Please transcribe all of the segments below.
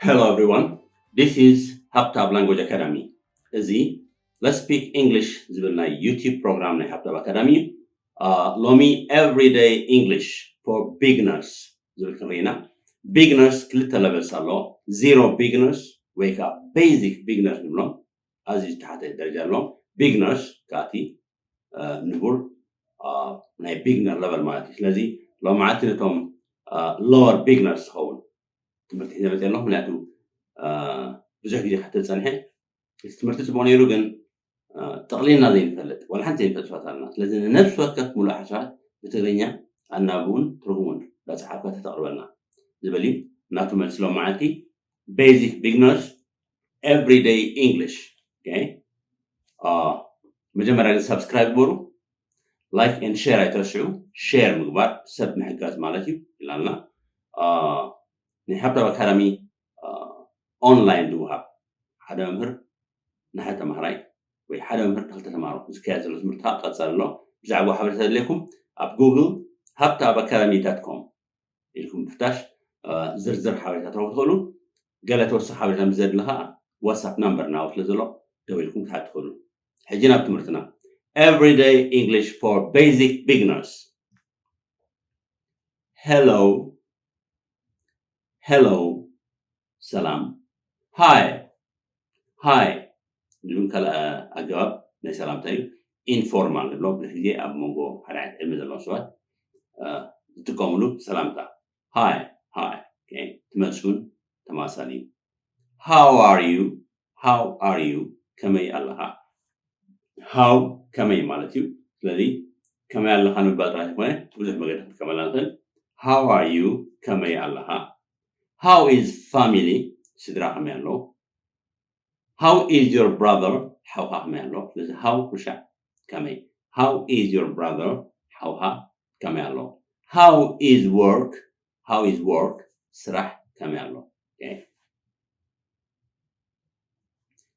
Hello everyone, this is Haptab Language Academy. Easy, let's speak English زبلنا YouTube program na Haptab Academy. Lomi everyday English for beginners. زبل كرينا. Beginners كلتا levels الله. Zero beginners, wake up basic beginners نبلون. أزيز تحت الدرجة لهم. Beginners كاتي نقول ناي beginner level مالتي. لذي لو معتنتهم lower beginners هون. ትምህርቲ ሒዘ ዘለኹ ምክንያቱ ብዙሕ ግዜ ከተፀንሐ ትምህርቲ ፅቡቅ ነይሩ ግን ጠቕሊልና ዘይንፈልጥ ወላ ሓንቲ ዘይንፈልጥ ስፋት ኣለና ስለዚ ንነብሲ ወከፍ ሙሉእ ሓሳባት ብትግርኛ ኣናብኡን ትርጉሙን በፅሓፍካ ተተቕርበልና ዝበል እዩ እናቱ መልሲ ሎም መዓልቲ ቤዚክ ቢግነርስ ኤቭሪዴይ እንግሊሽ መጀመርያ ግን ሰብስክራይብ ግበሩ ላይክ ኤንድ ሼር ኣይትረስዑ ሼር ምግባር ሰብ ምሕጋዝ ማለት እዩ ኢላልና نحب أكاديمي أونلاين دوها حدا مهر نحن تمهراي وحدا مهر تلت تمارو زكاة المرتاح قد صار له بزعوا حبيت لكم أب جوجل habtabacademy.com لكم فتاش زر حبيت تروحوا قالت وصح حبيت مزد لها واتساب نمبر ناو تلزلو دويلكم تدخلوا حجينا بتمرتنا everyday English for basic beginners. Hello, salam, hi, بدون كلا أجواب نسلام تاني informal نبلغ بنحكي أب مونجو حرعت علم الله سوات تقوملو سلامتا hi okay تمسون تماسالي how are you كمي الله how كمي مالتيو الذي كمي الله نبغى رايح وين بزح مقدر كمالان how are you كمي الله How is family? Sidra hamelo. How is your brother? How hamelo. How kusha kame. How is your brother? How kamelo. How is work? How is work? Srah kamelo. Okay.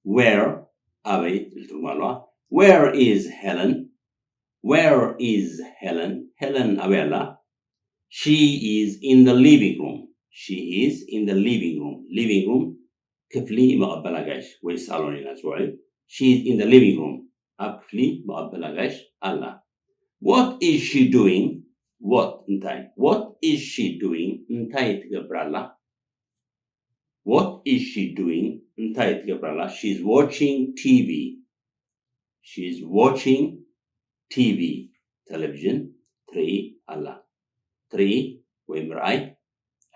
Where abe iltumalo. Where is Helen? Where is Helen? Helen abela. She is in the living room. She is in the living room. Living room كفلي مقبلة جاش ويسألوني ناس وايد. She is in the living room. كفلي مقبلة جاش الله. What is she doing? What is she doing? انتاي تقبر الله. What is she doing? انتاي تقبر الله. She's watching TV. She's watching TV. Television. 3 الله. 3 ويمرأي.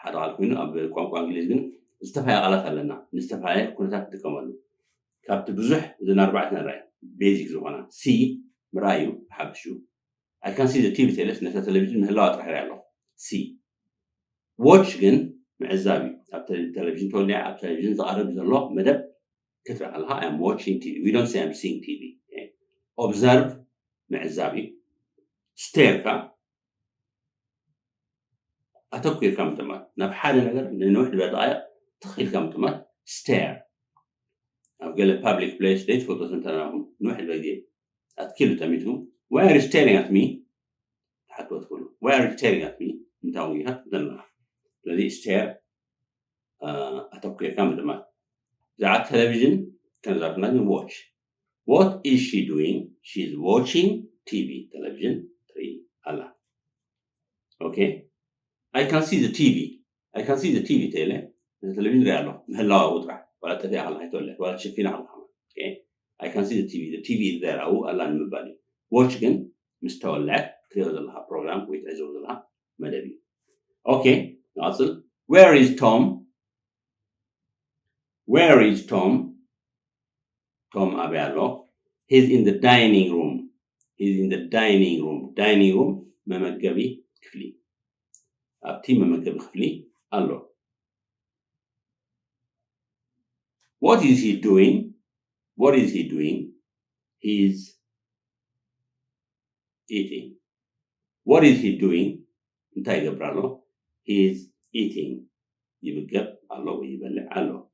حدا قالكم أب قام إنجليزي استفاء غلط علينا نستفاء كنا تتكملوا كابت بزح إذا أربعتنا رأي basic زوانا C مرايو حبشو I can see the TV تلفز نتا تلفزيون هلا أطرح عليه C watch جن معزابي أب تلفزيون تولي أب تلفزيون زعرب زلوا مدب كتر علىها I'm watching TV we don't say I'm seeing TV okay. observe معزابي stare كا أتوقع كم تمات نبحث نقدر نروح لبضايع تخيل كم تمات stare أقول public place date photos أنت نروح لبضايع أتكلم تميتهم why are you staring at me حتى تقولوا why are you staring at me أنت وياها دلنا الذي stare أتوقع كم تمات زعت تلفزيون كان زعنا watch what is she doing she's watching TV television 3 الله okay I can see the TV تيله التلفزيون قاله هلا وطرح ولا تفي على هيتولى ولا تشوفين على الحمام okay I can see the TV is there أو الله نمبالي watch again مستولى تريد لها program ويتعزوز لها مدبي okay ناصل where is Tom أبيعله he's in the dining room ممجبي كفلي أبتي ممكن بخفلي الله What is he doing? He's eating. What is he doing? انتهي قبراله He's eating. يبقى الله ويبلع الله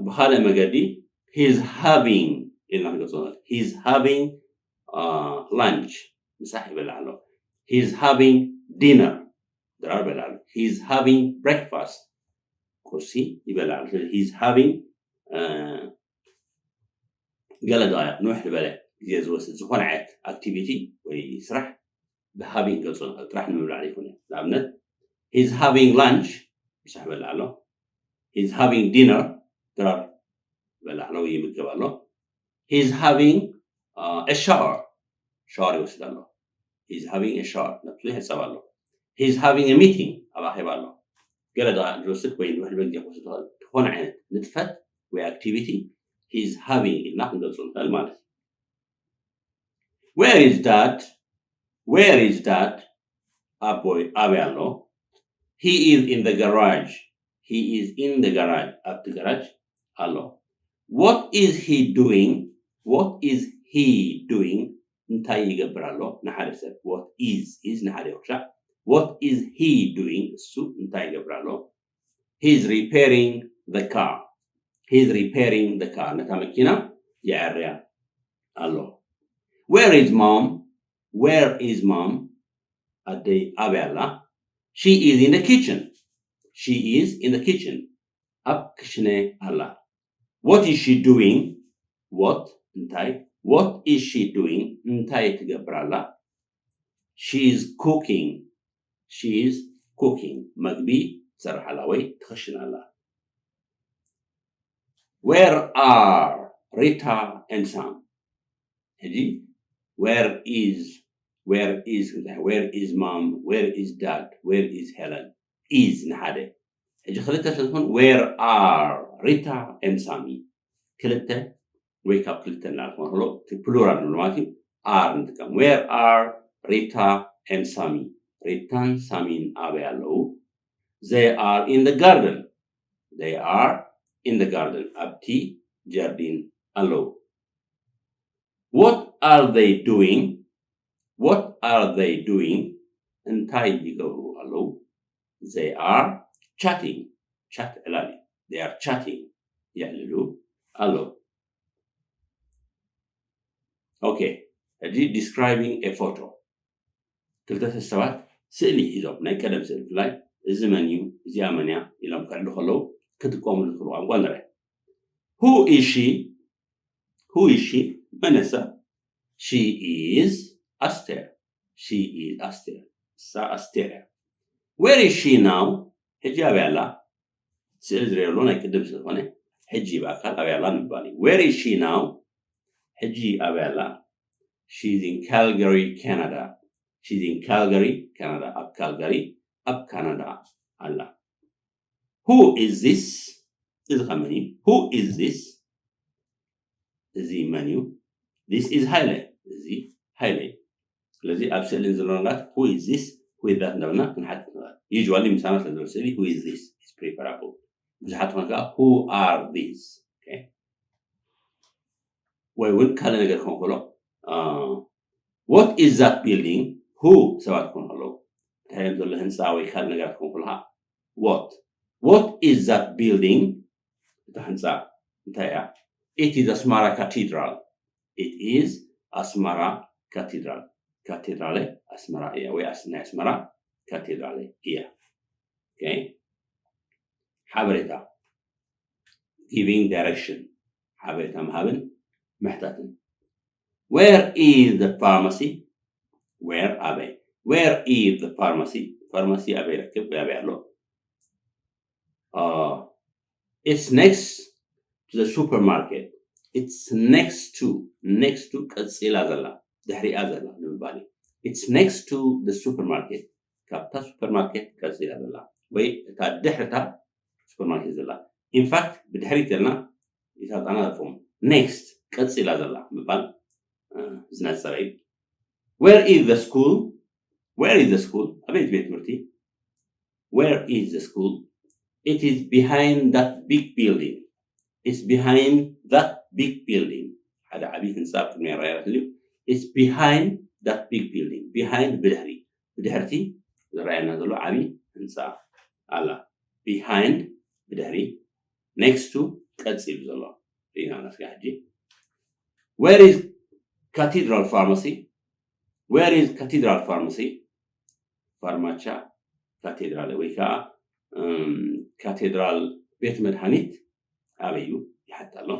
بخالة مقدي He's having lunch مساحي بلع الله He's having dinner He's having breakfast كرسي يبلع. He's having قال نوح لبلا يزوس زخون عاد activity ويسرح having قصون راح نقول عليه هنا لابنت. He's having lunch مش بلع له. He's having dinner ترى بلع له يمكب له. He's having a shower يوصل له. He's having a shower نفسه حساب له. He's having a meeting أبا حبا له. قال ده جوسك وين واحد بيجي يقصد هون عين نتفت وactivity. He's having نحن نقصد المال. Where is dad? Where is dad? أبوي له. He is in the garage. He is in the garage. Up the garage. Hello. What is he doing? What is he doing? እንታይ ይገብር ኣሎ ንሓደ ሰብ what is ንሓደ ይወርሻ what is he doing እሱ እንታይ ይገብር ኣሎ he's repairing the car ነታ መኪና ይዕርያ ኣሎ where is mom ኣደይ ኣበይ ኣላ she is in the kitchen ኣብ ክሽነ ኣላ what is she doing እንታይ What is she doing? እንታይ ትገብር ኣላ She's cooking. መግቢ ትሰርሕ ኣላ ወይ ትኸሽን ኣላ Where are Rita and Sam? ሕጂ where is mom? Where is dad? Where is Helen? is ንሓደ ሕጂ ክልተ ስለዝኾን where are Rita and Sammy? ክልተ wake up ክልተና ማለት plural ነው ማለት are እንጥቀም where are Rita and Sammy Rita ሳሚን አበይ ያለው they are in the garden ኣብቲ ጀርዲን አለው what are they doing እንታይ ይገብሩ አለው they are chatting they are chatting ያልሉ አለው Okay, describing a photo. ክልተ ሰባት ስእሊ ሒዞም ናይ ቀደም ስእሊ ላይ እዚ መንዩ እዚኣ መንያ ኢሎም ከልዱ ከለው ክትቆምሉ ትኽእሉ ቋንቋ ንርኢ Who is she? መነሳ She is Aster. Aster. Where is she now? ሕጂ ኣበይ ኣላ ስእሊ ዝረአየሉ ናይ ቀደም ስለዝኾነ ሕጂ በኣካል ኣበይ ኣላ ንባል Where is she now? ሕጂ ኣበይ ኣላ She's in Calgary, Canada. ኣብ ካልጋሪ ኣብ ካናዳ ኣላ Who is this? እዚ ኸመን እዩ Who is this? እዚ መን እዩ This is ሃይለ እዚ ሃይለ ስለዚ ኣብ ስእሊ ዘሎ ነገራት Who is this? Who is that እንዳበልና ክንሓትት ንኽእል Usually ምሳና ስለዘሎ ስእሊ Who is this? is preferable ብዙሓት ኾነ ከዓ Who are these? Okay. ወይ እውን ካልእ ነገር ክኾን ከሎ What is that building? Who ሰባት ክኾን ከለው ታይም ዘሎ ህንፃ ወይ ካልእ ነገር ክኾን ከሎ What is that building? እታ ህንፃ እንታይ እያ It is Asmara Cathedral. ካቴድራል ኣስመራ እያ ወይ ናይ ኣስመራ ካቴድራል እያ Okay. ሓበሬታ Giving direction ሓበሬታ ምሃብን محتاجين Where is the pharmacy? Where is the pharmacy? Pharmacy أبي ركب أبي له. It's next to the supermarket. It's next to كسيلا زلا دحري أزلا نبالي. It's next to the supermarket. كابتا supermarket كسيلا زلا. وي تدحرتا supermarket زلا. In fact بدحري تلنا يساعدنا فهم. Next كسيلا زلا مبال. زناسري. Where is the school? أبيت بيت مرتي. Where is the school? It is behind that big building. It's behind that big building. هذا عبيد نصاب في الميرايات اليوم. It's behind that big building. Behind بدهرتي رأينا ذلو عبيد نصاب على behind بدهري next to كتسيب ذلو. فينا نسكت حجي. Where is Cathedral Pharmacy? Pharmacia Cathedral. ويكا Cathedral ቤት መድኃኒት አበዩ ይሐጣሎ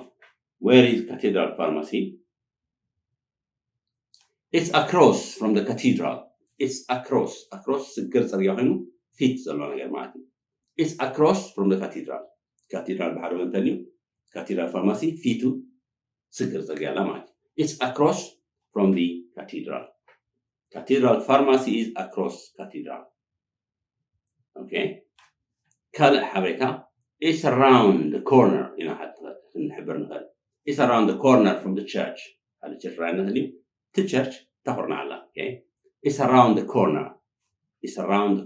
where is cathedral pharmacy it's across from the cathedral it's across ስግር ጽርግያ ሆይኑ ፊት ዘሎ ነገር ማለት ነው it's across from the cathedral በሐደ ወንተኒው cathedral pharmacy ፊቱ ስግር ጽርግያ ላ ማለት it's across from the cathedral pharmacy is across cathedral okay كالع حبيتا it's around the corner حتى نحبر نقول it's around the corner from the church هذا church راينا هني to church تخرنا على okay it's around the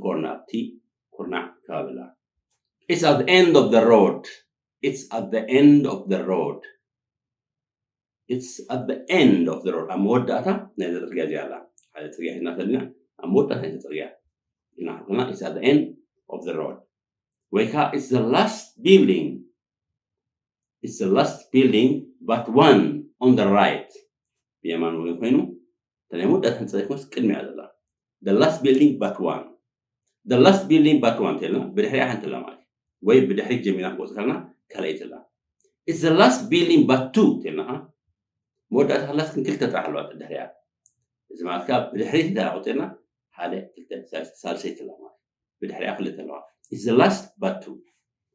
corner تي كورنا كابلا it's at the end of the road it's at the end of the road أموداتا نهذا ترجع جالا هذا ترجع هنا تلنا أموداتا هذا ترجع هنا حكنا it's at the end of the road ويكا it's the last building but one on the right بيمان وين كوينو تاني موداتا هنسايكوس كلمة هذا the last building but one تلنا بدحريا حنتلا معي وي بدحريك جميلة بوسكنا كلايتلا it's the last building but two تلنا موداتا خلاص كل تتعلق بدحريا إذا ما كاب بدحريك ده عطينا حالة سالسيت لا معي بدحريا خلت الواقع it's the last but two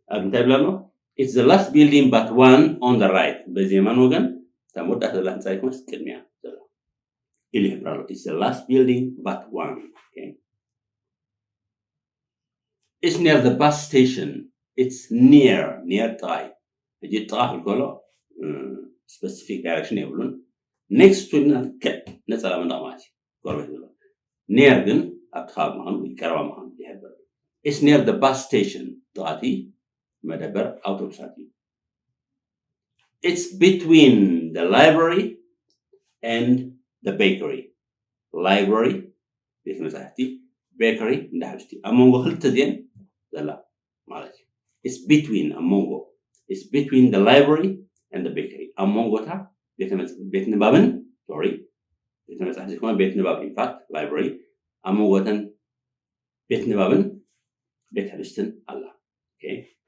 أبنتبلانو it's the last building but one on the right بزمان وجن تموداتا لا هنسايكوس كلمة اللي هبرالو it's the last building but one okay it's near the bus station it's near طاي يجي طاح الكولو specific direction يقولون next to نسأل من دعماتي قربت يقولون near جن أبخاب مهان ويكروا مهان يحبر it's near the bus station طاتي مدبر أوتوبساتي it's between the library and the bakery بيت مساحتي bakery ندحبستي أمونغو خلت دين لا مالتي it's between the library and the bakery أمونغو تا بيت نبابن بيت مساحتي كمان بيت نباب in fact library أمونغو تن بيت نبابن بيت حبستن الله okay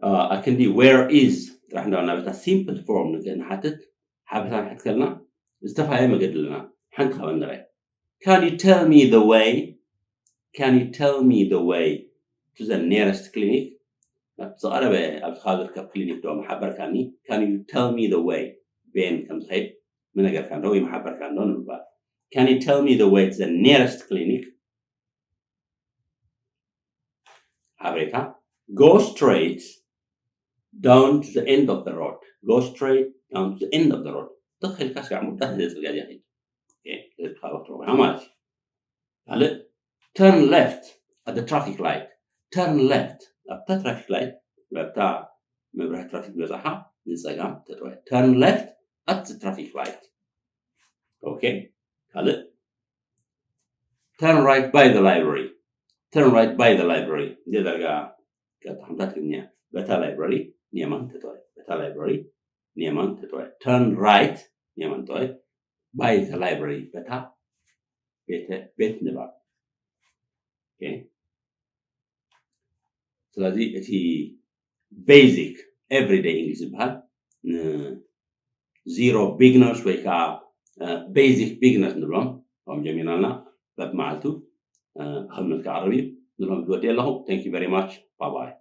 أكندي where is راح ندعونا بتا simple form نحدد حابتان حتكلنا استفاية مقدلنا حنك خبان دراي can you tell me the way to the nearest clinic صغيرة بأبخاذر كبكلينيك دو محبر كاني can you tell me the way بين كم تخيب من أجر كان روي محبر كان دون البعض can you tell me the way to the nearest clinic حبريتها go straight down to the end of the road دخل كاس عمود ده هذا الجاي يعني إيه تخاوت روح عمالي هلا turn left at the traffic light أبتا traffic light أبتا مبرح traffic بزحة نسأجام تروح turn left at the traffic light okay هلا turn right by the library دي درجة كتحمل تغنية بتا library نيمان تروح turn right نيمان تروح by the library بتا بيت نباب okay ስለዚህ እቲ basic everyday English ዝበሃል zero beginners ወይ ከዓ basic beginners ንብሎም ከም ጀሚርናልና በብመዓልቱ ክምልካ ዓረቢ ንብሎም ዝወድየ ኣለኹ thank you very much bye bye